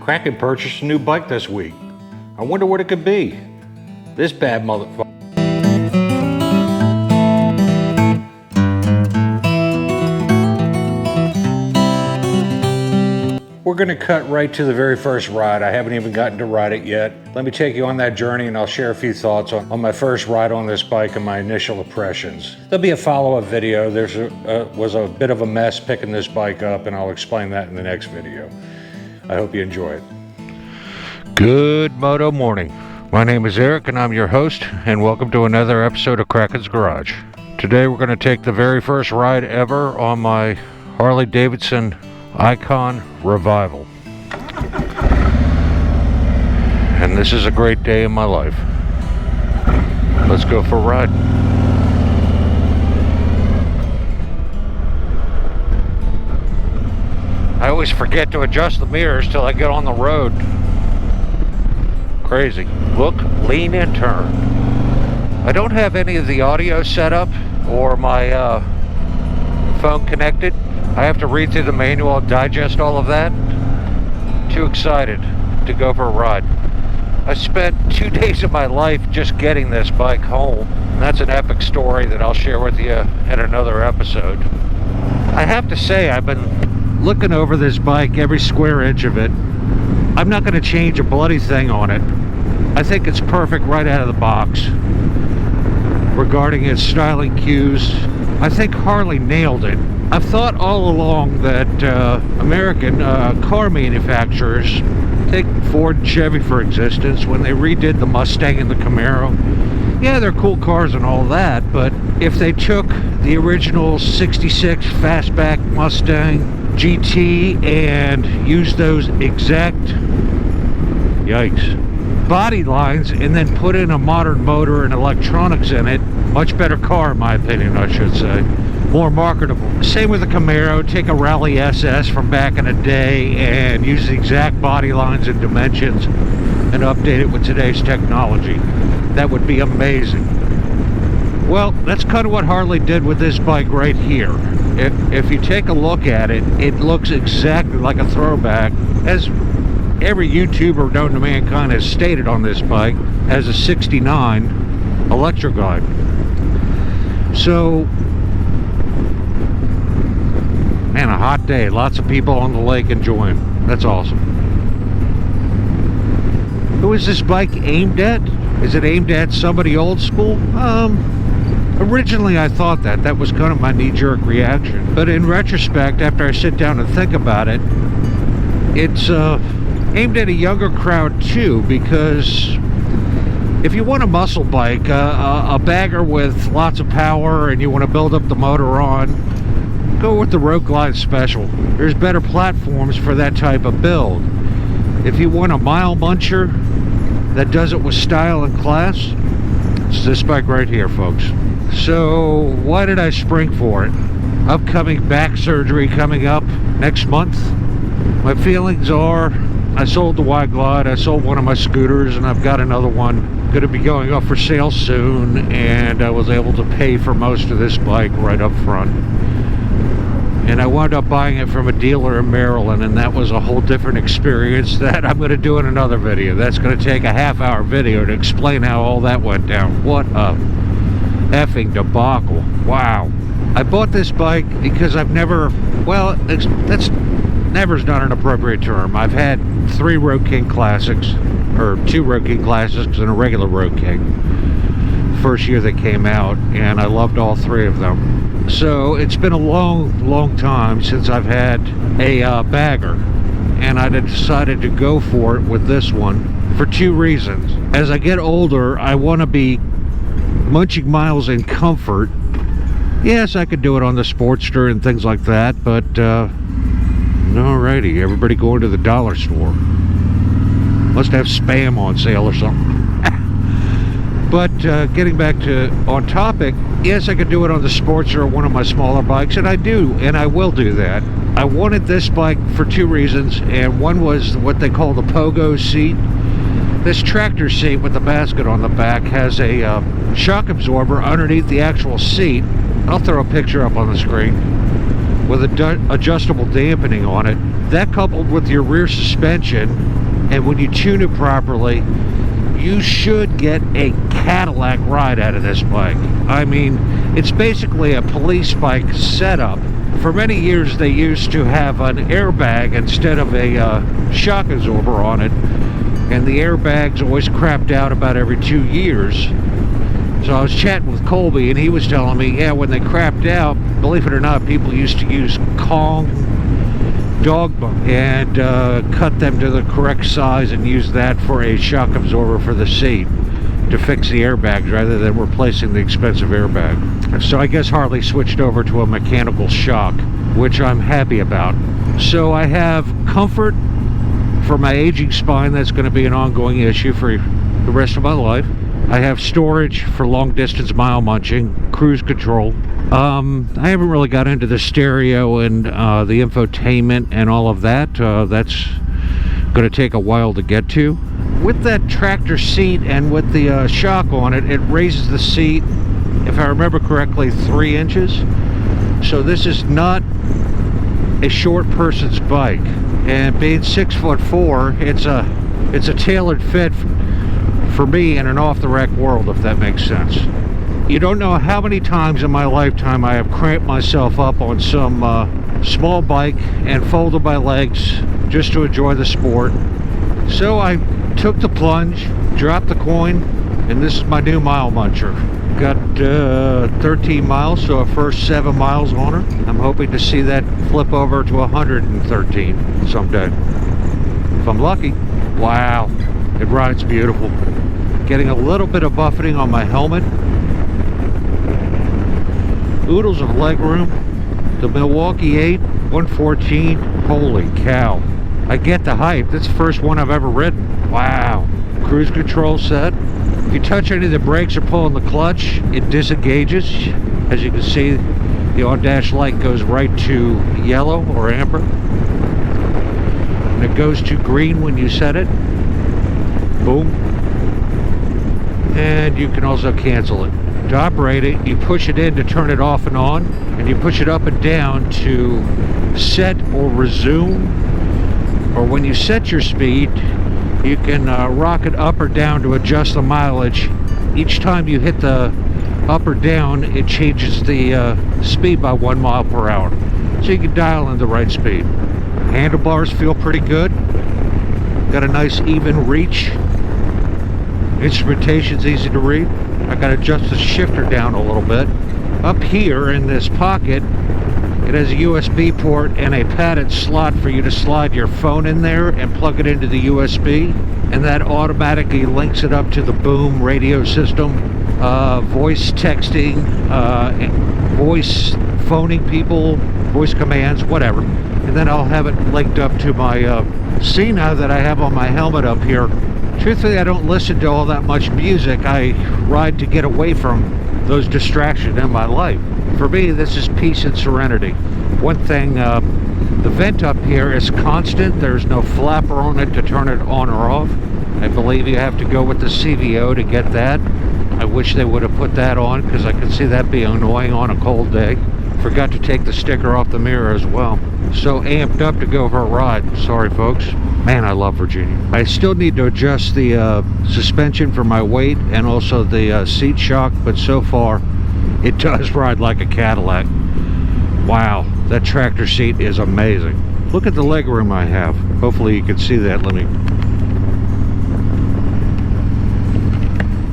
Kraken purchased a new bike this week. I wonder what it could be. This bad motherfucker. We're gonna cut right to the very first ride. I haven't even gotten to ride it yet. Let me take you on that journey and I'll share a few thoughts on my first ride on this bike and my initial impressions. There'll be a follow-up video. Was a bit of a mess picking this bike up, and I'll explain that in the next video. I hope you enjoy it. Good moto morning. My name is Eric and I'm your host, and welcome to another episode of Kraken's Garage. Today we're gonna take the very first ride ever on my Harley-Davidson Icon Revival. And this is a great day in my life. Let's go for a ride. I always forget to adjust the mirrors till I get on the road. Crazy. Look, lean and turn. I don't have any of the audio set up or my phone connected. I have to read through the manual and digest all of that. Too excited to go for a ride. I spent 2 days of my life just getting this bike home. And that's an epic story that I'll share with you in another episode. I have to say, I've been looking over this bike, every square inch of it. I'm not going to change a bloody thing on it. I think it's perfect right out of the box. Regarding its styling cues, I think Harley nailed it. I've thought all along that American car manufacturers, take Ford and Chevy for existence, when they redid the Mustang and the Camaro, yeah, they're cool cars and all that, but if they took the original 66 fastback Mustang GT and used those exact, body lines and then put in a modern motor and electronics in it, much better car in my opinion, I should say. More marketable. Same with the Camaro. Take a Rally SS from back in the day and use the exact body lines and dimensions and update it with today's technology. That would be amazing. Well, that's kind of what Harley did with this bike right here. If you take a look at it, it looks exactly like a throwback, as every YouTuber known to mankind has stated on this bike, as a 69 Electra Glide. So, man, a hot day. Lots of people on the lake enjoying. That's awesome. Who is this bike aimed at? Is it aimed at somebody old school? Originally I thought that was kind of my knee-jerk reaction. But in retrospect, after I sit down and think about it, it's aimed at a younger crowd too, because if you want a muscle bike, a bagger with lots of power, and you want to build up the motor on, go with the Road Glide Special. There's better platforms for that type of build. If you want a mile muncher that does it with style and class, it's this bike right here, folks. So why did I spring for it? Upcoming back surgery coming up next month. My feelings are, I sold the Y Glide, I sold one of my scooters, and I've got another one going to be going up for sale soon, and I was able to pay for most of this bike right up front. And I wound up buying it from a dealer in Maryland, and that was a whole different experience that I'm going to do in another video. That's going to take a half-hour video to explain how all that went down. What a effing debacle. Wow. I bought this bike because I've never, well, never's not an appropriate term. I've had 3 Road King Classics, or 2 Road King Classics and a regular Road King. First year they came out, and I loved all 3 of them. So it's been a long time since I've had a bagger, and I decided to go for it with this one for 2 reasons. As I get older, I want to be munching miles in comfort. Yes, I could do it on the Sportster and things like that, but alrighty, everybody going to the dollar store. Must have Spam on sale or something. But getting back to on topic, yes, I could do it on the Sportster or one of my smaller bikes, and I do, and I will do that. I wanted this bike for 2 reasons, and one was what they call the pogo seat. This tractor seat with the basket on the back has a shock absorber underneath the actual seat. I'll throw a picture up on the screen. with adjustable dampening on it. That coupled with your rear suspension, and when you tune it properly, you should get a Cadillac ride out of this bike. I mean, it's basically a police bike setup. For many years they used to have an airbag instead of a shock absorber on it, and the airbags always crapped out about every 2 years. So I was chatting with Colby, and he was telling me, yeah, when they crapped out, believe it or not, people used to use Kong dog bone and cut them to the correct size and use that for a shock absorber for the seat to fix the airbags rather than replacing the expensive airbag. So I guess Harley switched over to a mechanical shock, which I'm happy about. So I have comfort for my aging spine. That's going to be an ongoing issue for the rest of my life. I have storage for long distance mile munching, cruise control. I haven't really got into the stereo and the infotainment and all of that. That's going to take a while to get to. With that tractor seat and with the shock on it, it raises the seat, if I remember correctly, 3 inches. So this is not a short person's bike. And being 6'4", it's a tailored fit for me in an off-the-rack world, if that makes sense. You don't know how many times in my lifetime I have cramped myself up on some small bike and folded my legs just to enjoy the sport. So I took the plunge, dropped the coin, and this is my new mile muncher. Got 13 miles, so a first 7 miles on her. I'm hoping to see that flip over to 113 someday, if I'm lucky. Wow, it rides beautiful. Getting a little bit of buffeting on my helmet. Oodles of leg room. The Milwaukee 8, 114. Holy cow. I get the hype. That's the first one I've ever ridden. Wow. Cruise control set. If you touch any of the brakes or pull on the clutch, it disengages. As you can see, the on-dash light goes right to yellow or amber. And it goes to green when you set it. Boom. And you can also cancel it. To operate it, you push it in to turn it off and on, and you push it up and down to set or resume. Or when you set your speed, you can rock it up or down to adjust the mileage. Each time you hit the up or down, it changes the speed by 1 mile per hour. So you can dial in the right speed. Handlebars feel pretty good. Got a nice even reach. Instrumentation's easy to read. I got to adjust the shifter down a little bit. Up here in this pocket, it has a USB port and a padded slot for you to slide your phone in there and plug it into the USB, and that automatically links it up to the Boom radio system, voice texting, voice phoning people, voice commands, whatever. And then I'll have it linked up to my Cena that I have on my helmet up here. Truthfully, I don't listen to all that much music. I ride to get away from those distractions in my life. For me, this is peace and serenity. One thing, the vent up here is constant. There's no flapper on it to turn it on or off. I believe you have to go with the CVO to get that. I wish they would have put that on, because I could see that being annoying on a cold day. Forgot to take the sticker off the mirror as well. So amped up to go for a ride. Sorry, folks. Man, I love Virginia. I still need to adjust the suspension for my weight and also the seat shock, but so far it does ride like a Cadillac. Wow, that tractor seat is amazing. Look at the legroom I have. Hopefully you can see that. Let me.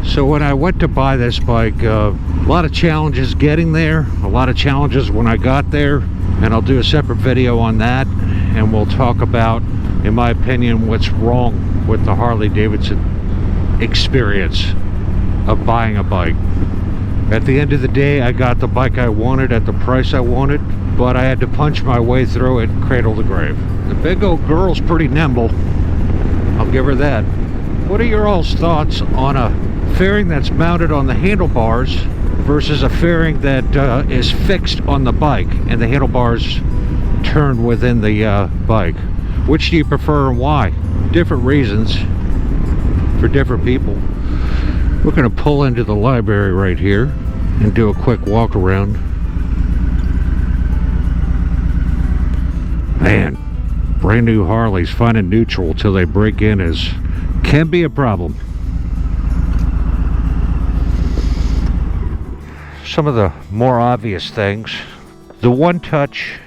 So when I went to buy this bike, a lot of challenges getting there, a lot of challenges when I got there, and I'll do a separate video on that, and we'll talk about, in my opinion, what's wrong with the Harley-Davidson experience of buying a bike. At the end of the day, I got the bike I wanted at the price I wanted, but I had to punch my way through it cradle to grave. The big old girl's pretty nimble, I'll give her that. What are your all's thoughts on a fairing that's mounted on the handlebars versus a fairing that is fixed on the bike and the handlebars turn within the bike? Which do you prefer and why? Different reasons for different people. We're going to pull into the library right here and do a quick walk around. Man, brand new Harleys finding neutral till they break in can be a problem. Some of the more obvious things. The one-touch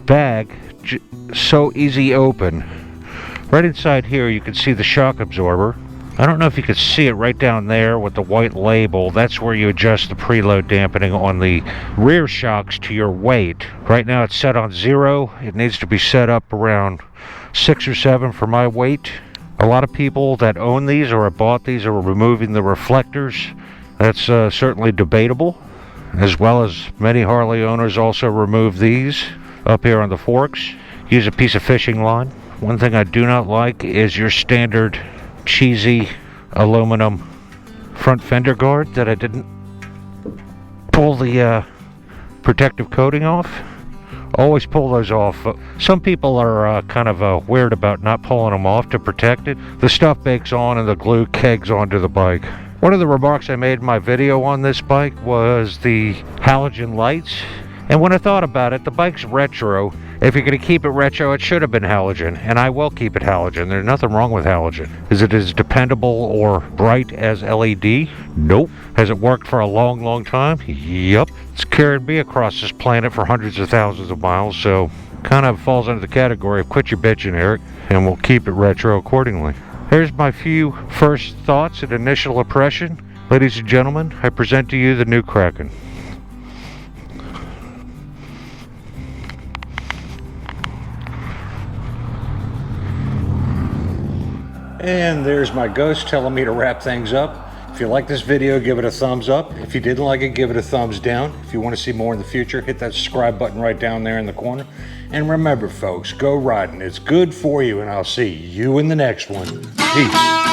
bag, so easy open. Right inside here you can see the shock absorber. I don't know if you can see it right down there with the white label. That's where you adjust the preload dampening on the rear shocks to your weight. Right now it's set on 0. It needs to be set up around 6 or 7 for my weight. A lot of people that own these or have bought these are removing the reflectors. That's certainly debatable, as well as many Harley owners also remove these up here on the forks. Use a piece of fishing line. One thing I do not like is your standard cheesy aluminum front fender guard that I didn't pull the protective coating off. Always pull those off. Some people are kind of weird about not pulling them off to protect it. The stuff bakes on and the glue kegs onto the bike. One of the remarks I made in my video on this bike was the halogen lights. And when I thought about it, the bike's retro. If you're going to keep it retro, it should have been halogen, and I will keep it halogen. There's nothing wrong with halogen. Is it as dependable or bright as LED? Nope. Has it worked for a long, long time? Yup. It's carried me across this planet for hundreds of thousands of miles, so kind of falls under the category of quit your bitching, Eric, and we'll keep it retro accordingly. Here's my few first thoughts and initial impression. Ladies and gentlemen, I present to you the new Kraken. And there's my ghost telling me to wrap things up. If you like this video, give it a thumbs up. If you didn't like it, give it a thumbs down. If you want to see more in the future, hit that subscribe button right down there in the corner. And remember, folks, go riding. It's good for you, and I'll see you in the next one. Peace.